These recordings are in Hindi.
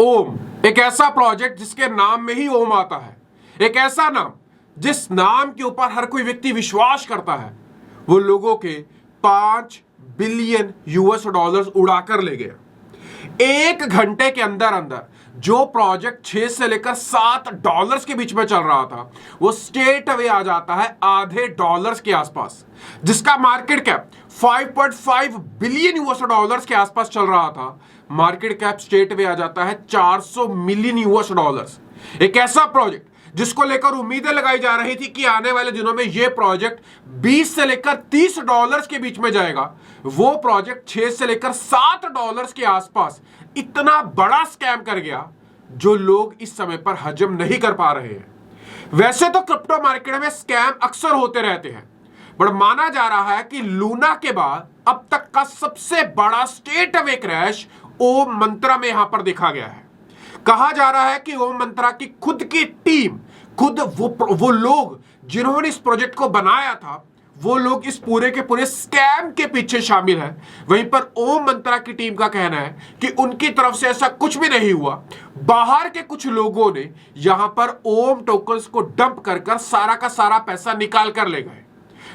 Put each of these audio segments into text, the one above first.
ओम एक ऐसा प्रोजेक्ट जिसके नाम में ही ओम आता है। एक ऐसा नाम जिस नाम के ऊपर हर कोई व्यक्ति विश्वास करता है। वो लोगों के 5 बिलियन यूएस डॉलर्स उड़ाकर ले गया। एक घंटे के अंदर अंदर जो प्रोजेक्ट 6 से लेकर $7 के बीच में चल रहा था वो स्ट्रेट अवे आ जाता है आधे डॉलर्स के आसपास, जिसका market cap 5.5 billion US dollars के आसपास चल रहा था। मार्केट कैप स्ट्रेट अवे आ जाता है 400 मिलियन यूएस डॉलर्स। एक ऐसा प्रोजेक्ट जिसको लेकर उम्मीदें लगाई जा रही थी कि आने वाले दिनों में यह प्रोजेक्ट 20 से लेकर $30 के बीच में जाएगा, वो प्रोजेक्ट 6 से लेकर $7 के आसपास इतना बड़ा स्कैम कर गया जो लोग इस समय पर हजम नहीं कर पा रहे हैं। वैसे तो क्रिप्टो मार्केट में स्कैम अक्सर होते रहते हैं, पर माना जा रहा है कि लूना के बाद अब तक का सबसे बड़ा स्ट्रेट अवे क्रैश ओम मंत्रा में यहां पर देखा गया है। कहा जा रहा है कि ओम मंत्रा की खुद की टीम, खुद वो लोग जिन्होंने इस प्रोजेक्ट को बनाया था, वो लोग इस पूरे के पूरे स्कैम के पीछे शामिल हैं। वहीं पर ओम मंत्रा की टीम का कहना है कि उनकी तरफ से ऐसा कुछ भी नहीं हुआ। बाहर के कुछ लोगों ने यहां पर ओम टोकन्स को डंप कर सारा का सारा पैसा निकाल कर ले गए।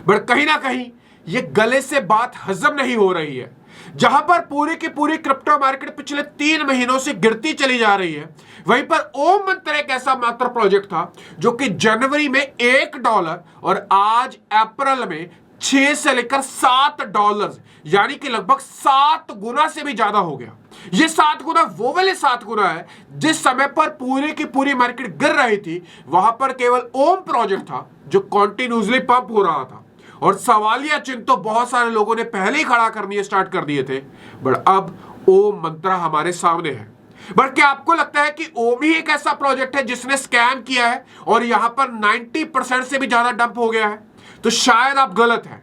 बट कहीं ना कहीं ये गले से बात हजम नहीं हो रही है। जहां पर पूरी की पूरी क्रिप्टो मार्केट पिछले 3 महीनों से गिरती चली जा रही है, वहीं पर ओम मंत्रा एक ऐसा मात्र प्रोजेक्ट था जो कि जनवरी में $1 और आज अप्रैल में 6 से लेकर $7, यानी कि लगभग 7 गुना से भी ज्यादा हो गया। ये 7 गुना वो वाले 7 गुना है जिस समय पर पूरी की पूरी मार्केट गिर रही थी, वहां पर केवल ओम प्रोजेक्ट था जो कॉन्टिन्यूसली पंप हो रहा था। और सवालिया चिन्ह तो बहुत सारे लोगों ने पहले ही खड़ा करनी स्टार्ट कर दिए थे, बट अब ओम मंत्रा हमारे सामने है। बट क्या आपको लगता है कि ओम ही एक ऐसा प्रोजेक्ट है जिसने स्कैम किया है और यहां पर 90% से भी ज्यादा डंप हो गया है? तो शायद आप गलत हैं।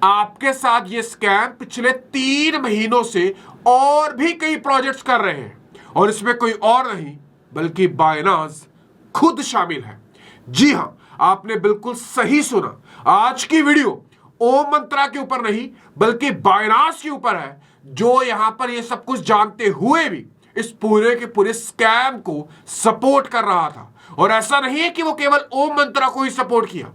आपके साथ ये स्कैम पिछले 3 महीनों से और भी कई प्रोजेक्ट्स कर रहे हैं, और इसमें कोई और नहीं बल्कि बाइनांस खुद शामिल है। जी हां, आपने बिल्कुल सही सुना। आज की वीडियो ओम मंत्रा के ऊपर नहीं बल्कि बाइनांस के ऊपर है, जो यहां पर ये सब कुछ जानते हुए भी इस पूरे के पूरे स्कैम को सपोर्ट कर रहा था। और ऐसा नहीं है कि वो केवल ओम मंत्रा को ही सपोर्ट किया,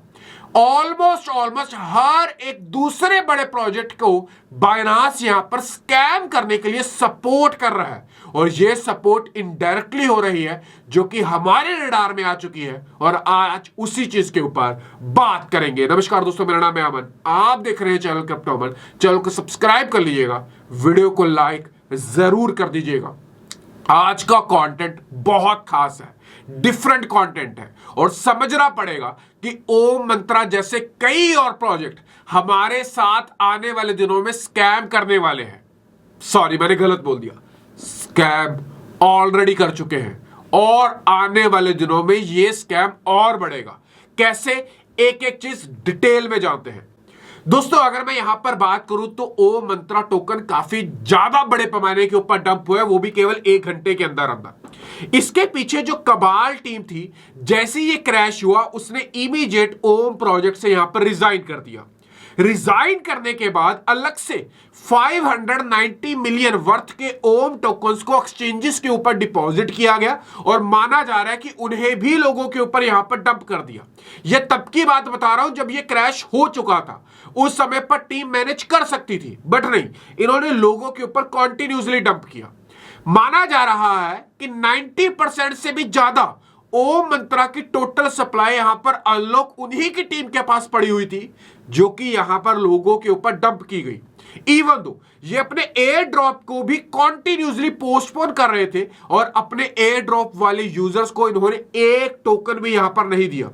ऑलमोस्ट हर एक दूसरे बड़े प्रोजेक्ट को बाइनांस यहां पर स्कैम करने के लिए सपोर्ट कर रहा है। और ये सपोर्ट इनडायरेक्टली हो रही है, जो कि हमारे रडार में आ चुकी है, और आज उसी चीज के ऊपर बात करेंगे। नमस्कार दोस्तों, मेरा नाम है अमन, आप देख रहे हैं चैनल क्रिप्टो अमन। चैनल को सब्सक्राइब कर लीजिएगा, वीडियो को लाइक जरूर कर दीजिएगा। आज का कंटेंट बहुत खास है, डिफरेंट कंटेंट है, और समझना पड़ेगा कि ओम मंत्रा जैसे कई और प्रोजेक्ट हमारे साथ आने वाले दिनों में स्कैम करने वाले हैं। सॉरी, मैंने गलत बोल दिया, स्कैम ऑलरेडी कर चुके हैं, और आने वाले दिनों में ये स्कैम और बढ़ेगा। कैसे, एक एक चीज डिटेल में जानते हैं। दोस्तों, अगर मैं यहां पर बात करूं तो ओम मंत्रा टोकन काफी ज्यादा बड़े पैमाने के ऊपर डंप हुआ है, वो भी केवल 1 घंटे के अंदर अंदर। इसके पीछे जो कबाल टीम थी, जैसे ये क्रैश हुआ उसने इमीडिएट ओम प्रोजेक्ट से यहां पर रिजाइन कर दिया। रिजाइन करने के बाद अलग से 590 मिलियन वर्थ के ओम टोकन्स को एक्सचेंजेस के ऊपर डिपॉजिट किया गया, और माना जा रहा है कि उन्हें भी लोगों के ऊपर यहां पर डंप कर दिया। यह तब की बात बता रहा हूं जब यह क्रैश हो चुका था। उस समय पर टीम मैनेज कर सकती थी, बट नहीं, इन्होंने लोगों के ऊपर कॉन्टिन्यूसली डंप किया। माना जा रहा है कि 90% से भी ज्यादा ओम मंत्रा की टोटल सप्लाई यहां पर अनलॉक उन्हीं की टीम के पास पड़ी हुई थी, जो कि यहां पर लोगों के ऊपर डंप की गई। इवन दो ये अपने एयर ड्रॉप को भी कॉन्टिन्यूसली पोस्टपोन कर रहे थे, और अपने एयर ड्रॉप वाले यूजर्स को इन्होंने एक टोकन भी यहां पर नहीं दिया।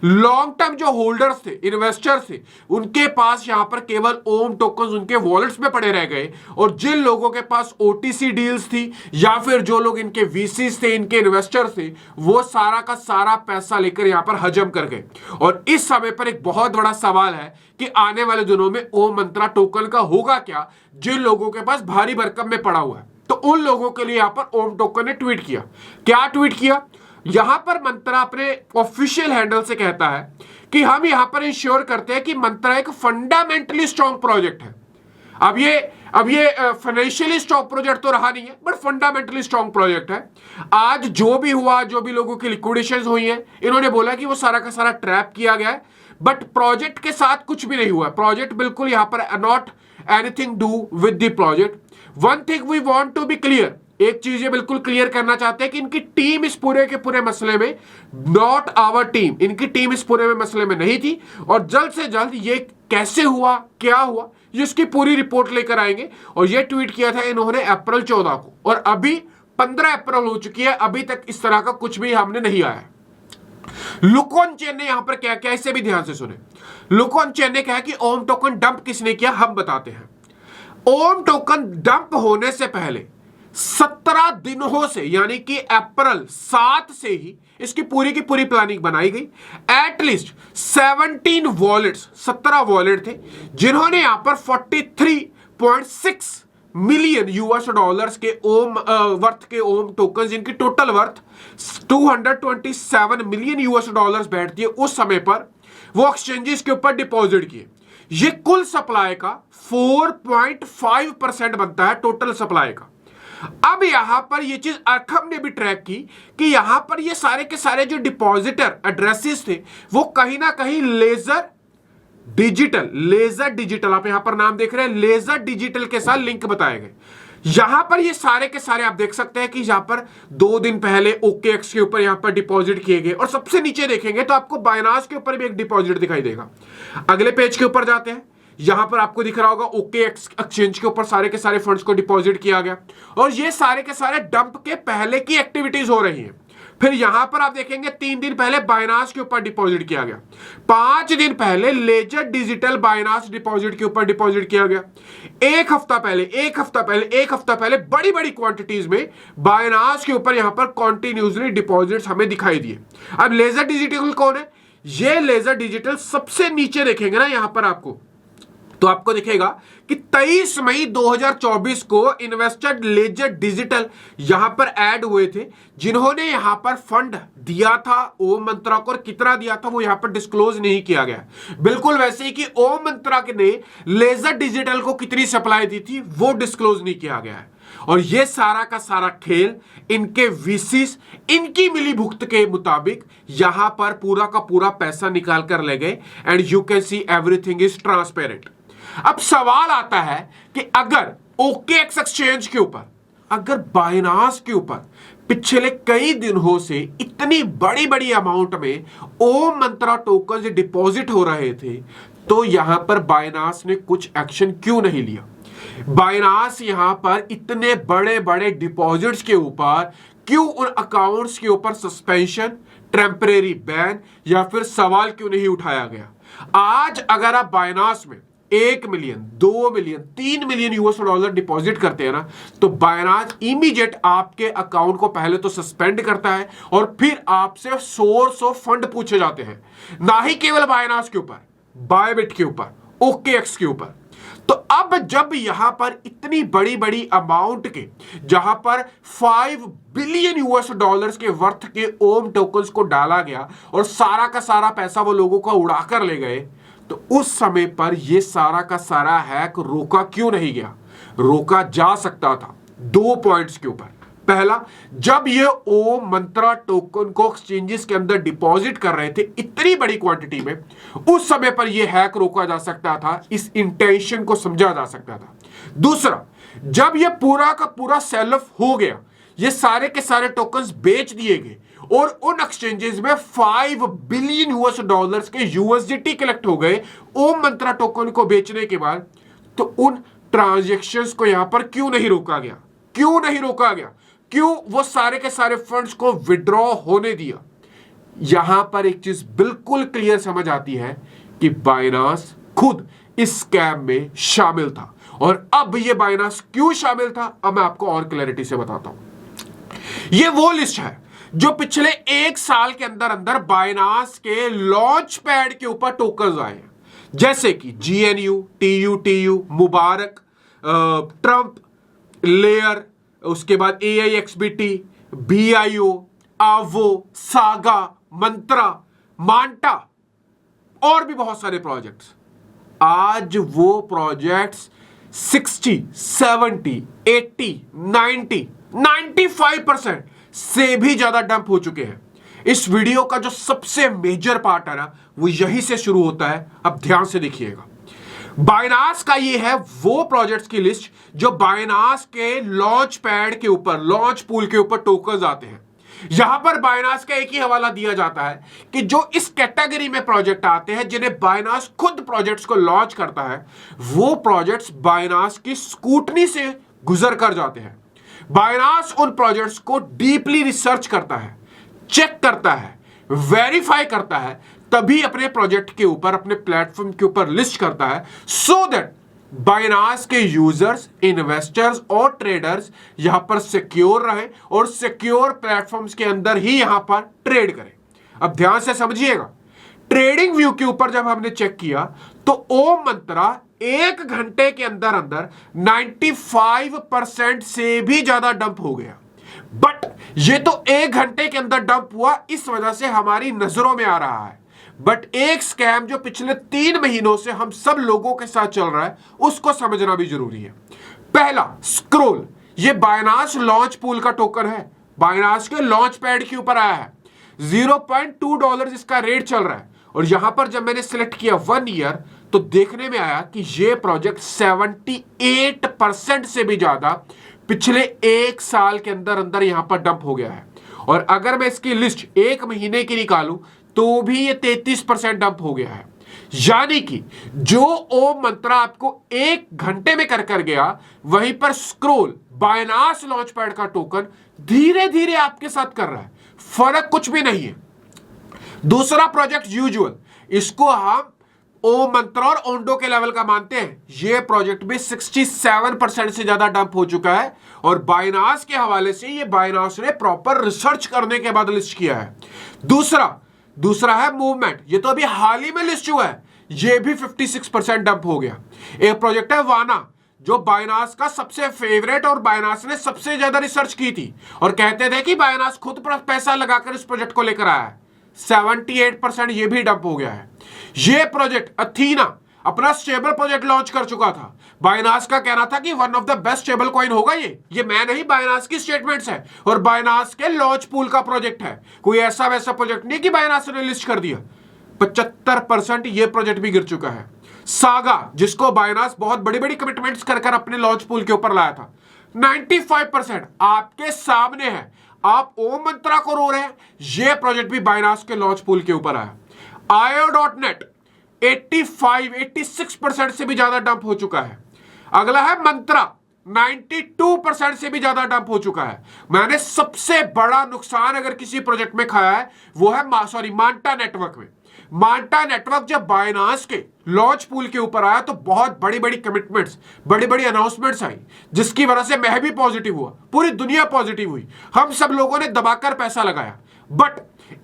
लॉन्ग टर्म जो होल्डर्स थे, इन्वेस्टर्स थे, उनके पास यहां पर केवल ओम टोकन्स उनके वॉलेट्स में पड़े रह गए। और जिन लोगों के पास ओटीसी डील्स थी, या फिर जो लोग इनके वीसीस थे, इनके इन्वेस्टर्स थे, वो सारा का सारा पैसा लेकर यहां पर हजम कर गए। और इस समय पर एक बहुत बड़ा सवाल है कि आने वाले दिनों में ओम मंत्रा टोकन का होगा क्या, जिन लोगों के पास भारी भरकम में पड़ा हुआ है। तो उन लोगों के लिए यहां पर ओम टोकन ने ट्वीट किया। क्या ट्वीट किया? यहां पर मंत्रा अपने ऑफिशियल हैंडल से कहता है कि हम यहां पर इंश्योर करते हैं कि मंत्रा एक फंडामेंटली स्ट्रॉन्ग प्रोजेक्ट है। अब ये फाइनेंशियली स्ट्रॉन्ग प्रोजेक्ट तो रहा नहीं है, बट फंडामेंटली स्ट्रॉन्ग प्रोजेक्ट है। आज जो भी हुआ, जो भी लोगों की लिक्विडेशंस हुई हैं, इन्होंने बोला कि वो सारा का सारा ट्रैप किया गया है, बट प्रोजेक्ट के साथ कुछ भी नहीं हुआ। प्रोजेक्ट बिल्कुल यहां पर not anything do with the project. One thing we want to be clear, एक चीज ये बिल्कुल क्लियर करना चाहते हैं कि इनकी टीम इस पूरे के पूरे मसले में, नॉट आवर टीम, इनकी टीम इस पूरे में मसले में नहीं थी। और जल्द से जल्द ये कैसे हुआ, क्या हुआ, ये उसकी पूरी रिपोर्ट लेकर आएंगे। और ये ट्वीट किया था इन्होंने अप्रैल 14 को, और अभी 15 अप्रैल हो चुकी है, अभी तक इस तरह का कुछ भी हमने नहीं आया है। लुकोन चेन ने यहां पर क्या किया, इसे भी ध्यान से सुने। लुकोन चेन ने कहा कि ओम टोकन डंप किसने किया, हम बताते हैं। ओम टोकन डंप होने से पहले 17 दिनों से, यानी कि अप्रैल 7 से ही इसकी पूरी की पूरी प्लानिंग बनाई गई। एटलीस्ट 17 वॉलेट्स, 17 वॉलेट थे, जिन्होंने यहां पर 43.6 मिलियन यूएस डॉलर्स के ओम वर्थ के ओम टोकन, जिनकी total worth 227 million US dollars बैठती है उस समय पर, वो एक्सचेंजेस के ऊपर डिपॉजिट किए। ये कुल सप्लाई का 4.5% बनता है, टोटल सप्लाई का। अब यहां पर ये चीज अरखम ने भी ट्रैक की कि यहां पर ये सारे के सारे जो डिपॉजिटर एड्रेसेस थे, वो कहीं ना कहीं लेजर डिजिटल, आप यहां पर नाम देख रहे हैं, लेजर डिजिटल के साथ लिंक बताए गए। यहां पर ये सारे के सारे आप देख सकते हैं कि यहां पर 2 दिन पहले OKX के ऊपर यहां पर डिपॉजिट किए गए। और सबसे नीचे देखेंगे तो आपको बाइनांस के ऊपर भी एक डिपॉजिट दिखाई देगा। अगले पेज के ऊपर जाते हैं, यहां पर आपको दिख रहा होगा OKX एक्सचेंज के ऊपर सारे के सारे फंड्स को डिपॉजिट किया गया, और ये सारे के सारे डंप के पहले की एक्टिविटीज हो रही हैं। फिर यहां पर आप देखेंगे 3 दिन पहले बाइनांस के ऊपर डिपॉजिट किया गया, 5 दिन पहले लेजर डिजिटल बाइनांस डिपॉजिट के ऊपर डिपॉजिट किया गया, एक हफ्ता पहले बड़ी बड़ी क्वांटिटीज में बाइनांस के ऊपर यहां पर कॉन्टिन्यूसली डिपॉजिट्स हमें दिखाई दिए। अब लेजर डिजिटल कौन है? ये लेजर डिजिटल सबसे नीचे देखेंगे ना यहां पर आपको, तो आपको दिखेगा कि 23 मई 2024 को इन्वेस्टर लेजर डिजिटल यहां पर ऐड हुए थे, जिन्होंने यहां पर फंड दिया था ओम मंत्रा को, और कितना दिया था वो यहां पर डिस्क्लोज नहीं किया गया। बिल्कुल वैसे ही कि ओम मंत्रा ने लेजर डिजिटल को कितनी सप्लाई दी थी वो डिस्क्लोज नहीं किया गया है। और ये सारा का सारा खेल इनके वीसीस, इनकी मिली भुगत के मुताबिक यहां पर पूरा का पूरा पैसा निकाल कर ले गए। And you can see everything is transparent. अब सवाल आता है कि अगर OKX एक्सचेंज के ऊपर, अगर बाइनांस के ऊपर पिछले कई दिनों से इतनी बड़ी बड़ी अमाउंट में ओम मंत्रा टोकन डिपॉजिट हो रहे थे, तो यहां पर बाइनांस ने कुछ एक्शन क्यों नहीं लिया? बाइनांस यहां पर इतने बड़े बड़े डिपॉजिट्स के ऊपर क्यों उन अकाउंट्स के ऊपर सस्पेंशन, टेम्परेरी बैन या फिर सवाल क्यों नहीं उठाया गया? आज अगर आप बाइनांस में 1 million, 2 million, 3 million US dollar deposit करते हैं ना, तो बाइनांस इमीडिएट आपके अकाउंट को पहले तो सस्पेंड करता है, और फिर आपसे सोर्स ऑफ फंड पूछे जाते हैं। ना ही केवल बाइनांस के ऊपर, बायबिट के ऊपर, OKX के ऊपर। तो अब जब यहां पर इतनी बड़ी बड़ी अमाउंट के, जहां पर 5 बिलियन यूएस डॉलर्स के वर्थ के ओम टोकन्स को डाला गया और सारा का सारा पैसा वो लोगों का उड़ाकर ले गए, तो उस समय पर यह सारा का सारा हैक रोका क्यों नहीं गया? रोका जा सकता था 2 पॉइंट्स के ऊपर। पहला, जब ये ओम मंत्रा टोकन को एक्सचेंजेस के अंदर डिपॉजिट कर रहे थे इतनी बड़ी क्वांटिटी में, उस समय पर यह हैक रोका जा सकता था, इस इंटेंशन को समझा जा सकता था। दूसरा, जब यह पूरा का पूरा सेल ऑफ हो गया, ये सारे के सारे टोकन्स बेच दिए गए और उन एक्सचेंजेस में 5 बिलियन यूएस डॉलर्स के USDT कलेक्ट हो गए ओम मंत्रा टोकन को बेचने के बाद, तो उन ट्रांजैक्शंस को यहां पर क्यों नहीं रोका गया? क्यों नहीं रोका गया? क्यों वो सारे के सारे फंड्स को विड्रॉ होने दिया? यहां पर एक चीज बिल्कुल क्लियर समझ आती है कि बाइनांस खुद इस स्कैम में शामिल था। और अब ये बाइनांस क्यों शामिल था, अब मैं आपको और क्लैरिटी से बताता हूं। ये वो लिस्ट है जो पिछले 1 साल के अंदर अंदर बाइनांस के लॉन्च पैड के ऊपर टोकन्स आए हैं, जैसे कि GNU, TU, मुबारक, ट्रंप, लेयर, उसके बाद AIXBT, BIO, आवो, सागा, मंत्रा, मांटा और भी बहुत सारे प्रोजेक्ट्स। आज वो प्रोजेक्ट्स 60, 70, 80, 90, 95% से भी ज्यादा डंप हो चुके हैं। इस वीडियो का जो सबसे मेजर पार्ट है ना, वो यहीं से शुरू होता है। अब ध्यान से देखिएगा। बाइनास का ये है वो प्रोजेक्ट्स की लिस्ट जो बाइनास के लॉन्च पैड के ऊपर, लॉन्च पूल के ऊपर टोकन्स आते हैं। यहां पर बाइनास का एक ही हवाला दिया जाता है कि जो इस कैटेगरी में प्रोजेक्ट आते हैं, जिन्हें बाइनास खुद प्रोजेक्ट्स को लॉन्च करता है, वो प्रोजेक्ट्स बाइनास की स्क्रूटनी से गुजर कर जाते हैं। बाइनास उन प्रोजेक्ट्स को डीपली रिसर्च करता है, चेक करता है, वेरीफाई करता है, तभी अपने प्रोजेक्ट के ऊपर, अपने प्लेटफॉर्म के ऊपर लिस्ट करता है, सो दैट बाइनास के यूजर्स, इन्वेस्टर्स और ट्रेडर्स यहां पर सिक्योर रहे और सिक्योर प्लेटफॉर्म्स के अंदर ही यहां पर ट्रेड करें। अब ध्यान से समझिएगा। ट्रेडिंग व्यू के ऊपर जब हमने चेक किया तो ओम मंत्रा 1 घंटे के अंदर अंदर 95% से भी ज्यादा डंप हो गया। बट ये तो 1 घंटे के अंदर डंप हुआ, इस वजह से हमारी नजरों में आ रहा है। बट एक स्कैम जो पिछले 3 महीनों से हम सब लोगों के साथ चल रहा है, उसको समझना भी जरूरी है। पहला, स्क्रोल। ये बाइनास लॉन्च पूल का टोकन है, बाइनास के लॉन्च पैड के ऊपर आया है। $0.2 इसका रेट चल रहा है। और यहां पर जब मैंने सिलेक्ट किया 1 ईयर, तो देखने में आया कि ये प्रोजेक्ट 78% से भी ज्यादा पिछले 1 साल के अंदर अंदर यहां पर डंप हो गया है। और अगर मैं इसकी लिस्ट 1 महीने की निकालूं तो भी ये 33% डंप हो गया है। यानी कि जो ओम मंत्रा आपको 1 घंटे में कर गया, वहीं पर स्क्रोल, बाइनास लॉन्च पैड का टोकन धीरे धीरे आपके साथ कर रहा है। फर्क कुछ भी नहीं है। दूसरा प्रोजेक्ट यूजुअल, इसको हम ओम मंत्रा और ओंडो के लेवल का मानते हैं। ये प्रोजेक्ट भी 67% से ज्यादा डंप हो चुका है। और बाइनास के हवाले से ये बाइनास ने प्रॉपर रिसर्च करने के बाद लिस्ट किया है। दूसरा है मूवमेंट। ये तो अभी हाल ही में लिस्ट हुआ है, ये भी 56% डंप हो गया। एक प्रोजेक्ट है वाना, जो बाइनास का सबसे फेवरेट और बाइनास ने सबसे ज्यादा रिसर्च की थी और कहते थे कि बाइनास खुद पर पैसा लगाकर इस प्रोजेक्ट को लेकर आया है। 78% ये भी डंप हो गया है। ये प्रोजेक्ट अथीना अपना स्टेबल प्रोजेक्ट लॉन्च कर चुका था। बाइनास का कहना था कि one of the best stable coin होगा ये मैं नहीं, बाइनास की स्टेटमेंट्स है और बाइनास के लॉन्च पूल का प्रोजेक्ट है। कोई ऐसा वैसा प्रोजेक्ट नहीं कि बाइनास ने लिस्ट कर दिया। 75% ये प्रोजेक्ट भी गिर चुका है। सागा, जिसको बाइनास बहुत बड़ी बड़ी कमिटमेंट्स कर अपने लॉन्च पूल के ऊपर लाया था, 95% आपके सामने है। आप ओम मंत्रा को रो रहे हैं, ये प्रोजेक्ट भी बाइनास के लॉन्च पूल के ऊपर आया। IO.net 86% से भी ज्यादा डंप हो चुका है। अगला है मंत्रा, 92% से भी ज्यादा डंप हो चुका है। मैंने सबसे बड़ा नुकसान अगर किसी प्रोजेक्ट में खाया है वो है मांटा नेटवर्क में। मांटा नेटवर्क जब बाइनास के लॉन्च पूल के ऊपर आया तो बहुत बड़ी बड़ी कमिटमेंट्स, बड़ी बड़ी अनाउंसमेंट्स आई, जिसकी वजह से मैं भी पॉजिटिव हुआ, पूरी दुनिया पॉजिटिव हुई, हम सब लोगों ने दबाकर पैसा लगाया। बट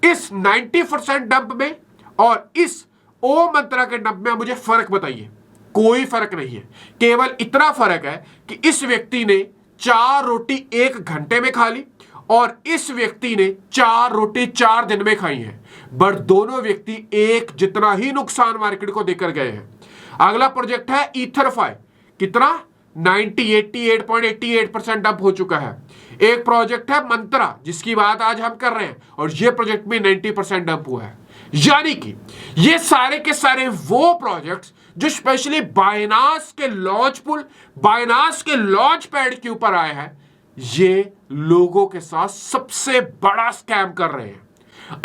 इस 90% डंप में और इस ओम मंत्रा के डंप में मुझे फर्क बताइए। कोई फर्क नहीं है। केवल इतना फर्क है कि इस व्यक्ति ने 4 रोटी 1 घंटे में खा ली और इस व्यक्ति ने 4 रोटी 4 दिन में खाई है। बट दोनों व्यक्ति एक जितना ही नुकसान मार्केट को देकर गए हैं। अगला प्रोजेक्ट है ईथरफाई, कितना 88% डंप हो चुका है। एक प्रोजेक्ट है मंत्रा, जिसकी बात आज हम कर रहे हैं, और यह प्रोजेक्ट भी 90% डंप हुआ है। यानी कि ये सारे के सारे वो प्रोजेक्ट्स जो स्पेशली बाइनास के लॉन्च पूल, बाइनास के लॉन्च पैड के ऊपर आए हैं, ये लोगों के साथ सबसे बड़ा स्कैम कर रहे हैं।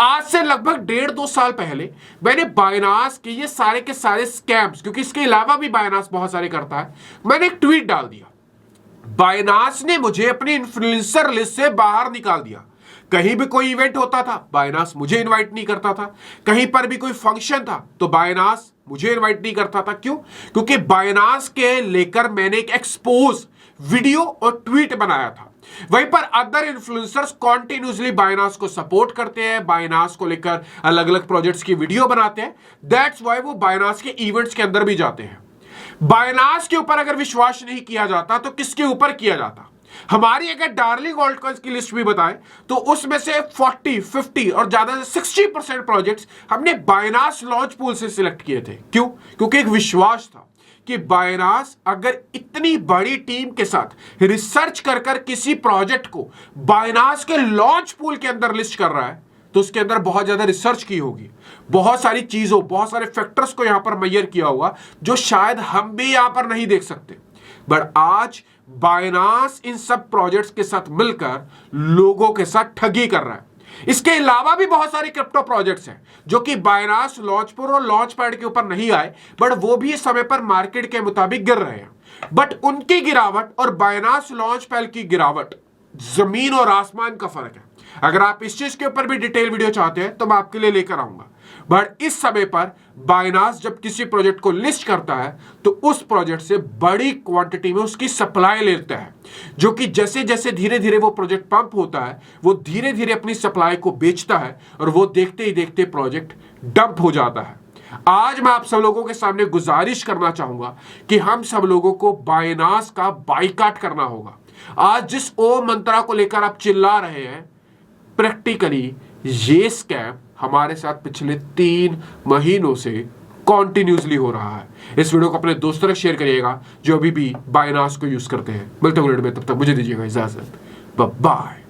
आज से लगभग 1.5-2 साल पहले मैंने बाइनास के ये सारे के सारे स्कैम्स, क्योंकि इसके अलावा भी बाइनास बहुत सारे करता है, मैंने एक ट्वीट डाल दिया। बाइनास ने मुझे अपनी इन्फ्लुएंसर लिस्ट से बाहर निकाल दिया। कहीं भी कोई इवेंट होता था, बाइनास मुझे इनवाइट नहीं करता था। कहीं पर भी कोई फंक्शन था तो बाइनास मुझे इनवाइट नहीं करता था। क्यों? क्योंकि बाइनास के लेकर मैंने एक एक्सपोज वीडियो और ट्वीट बनाया था। वहीं पर अदर इन्फ्लुएंसर्स कॉन्टिन्यूसली बाइनास को सपोर्ट करते हैं, बाइनास को लेकर अलग अलग प्रोजेक्ट्स की वीडियो बनाते हैं। दैट्स व्हाई वो बाइनास के इवेंट्स के अंदर भी जाते हैं। बाइनास के ऊपर अगर विश्वास नहीं किया जाता तो किसके ऊपर किया जाता? हमारी अगर डार्लिंग ऑल्ट कॉइन्स की लिस्ट भी बताएं तो उसमें से 40, 50 और ज्यादा से 60% प्रोजेक्ट्स हमने बाइनास लॉन्च पूल से सिलेक्ट किए थे। क्यों? क्योंकि एक विश्वास था कि बाइनांस अगर इतनी बड़ी टीम के साथ रिसर्च कर कर किसी प्रोजेक्ट को बाइनांस के लॉन्च पूल के अंदर लिस्ट कर रहा है तो उसके अंदर बहुत ज्यादा रिसर्च की होगी, बहुत सारी चीजों, बहुत सारे फैक्टर्स को यहां पर मैयर किया होगा जो शायद हम भी यहां पर नहीं देख सकते। बट आज बाइनांस इन सब प्रोजेक्ट्स के साथ मिलकर लोगों के साथ ठगी कर रहा है। इसके अलावा भी बहुत सारे क्रिप्टो प्रोजेक्ट्स हैं जो कि बाइनांस लॉन्च पर और लॉन्च पैड के ऊपर नहीं आए, बट वो भी समय पर मार्केट के मुताबिक गिर रहे हैं। बट उनकी गिरावट और बाइनांस लॉन्च पैड की गिरावट जमीन और आसमान का फर्क है। अगर आप इस चीज के ऊपर भी डिटेल वीडियो चाहते हैं तो मैं आपके लिए लेकर आऊंगा। बट इस समय पर बाइनांस जब किसी प्रोजेक्ट को लिस्ट करता है तो उस प्रोजेक्ट से बड़ी क्वांटिटी में उसकी सप्लाई लेता है, जो कि जैसे जैसे धीरे धीरे वो प्रोजेक्ट पंप होता है वो धीरे धीरे अपनी सप्लाई को बेचता है और वो देखते ही देखते प्रोजेक्ट डंप हो जाता है। आज मैं आप सब लोगों के सामने गुजारिश करना चाहूंगा कि हम सब लोगों को बाइनांस का बाइकाट करना होगा। आज जिस ओम मंत्रा को लेकर आप चिल्ला रहे हैं, प्रैक्टिकली ये स्कैम हमारे साथ पिछले 3 महीनों से कॉन्टिन्यूसली हो रहा है। इस वीडियो को अपने दोस्तों तक शेयर करिएगा जो अभी भी बाइनांस को यूज करते हैं। मिलते हैं वीडियो में, तब तक मुझे दीजिएगा इजाजत। बाय।